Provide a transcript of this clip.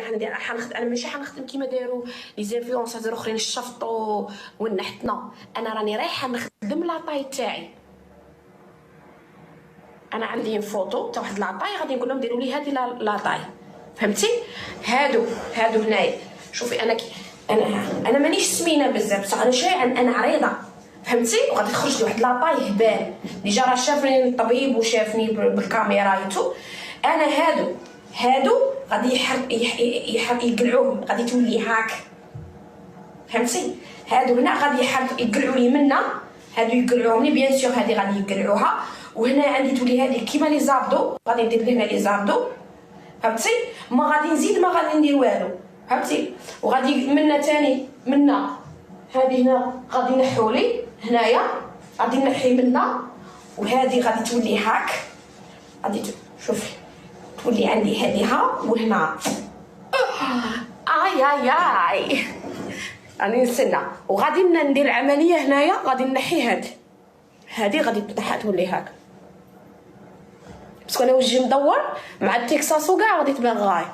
غادي حنخدم. انا ماشي حنخدم كيما داروا لي زانفلونسر اخرين شفطوا ونحتنا. انا راني رايحه نخدم لاطاي تاعي. انا عندي فوطو تاع واحد لاطاي غادي نقول لهم ديروا لي هذه لاطاي، فهمتي؟ هادو هنايا شوفي انا انا مانيش سمينه بزاف بصح انا شايعه انا عريضه، فهمتي؟ وغادي تخرج لي واحد لاطاي هبال ديجا راه شافني الطبيب وشافني بالكاميرا يتو. انا هادو غادي يقلعوهم، غادي تولي هاك، فهمتي؟ هادو هنا غادي يقلعوا لي منا، هادو يقلعوهم لي بيان سور، هادي غادي يقلعوها، وهنا عندي تولي هادي كيما لي زابدو، غادي ندير لهنا لي زابدو، فهمتي؟ ما غادي نزيد ما غادي ندير والو، فهمتي؟ وغادي منا تاني منا هادي هنا غادي نحولي هنايا، غادي نحي منا، وهادي غادي تولي هاك، غادي شوفي تولي عندي هادي ها وهنا. اي راني نستنى. وغادي ندير العمليه هنايا، غادي نحي هادي غادي تولي هاك، باسكو انا وجهي مدور مع التكساس وكاع غادي تبان غاي.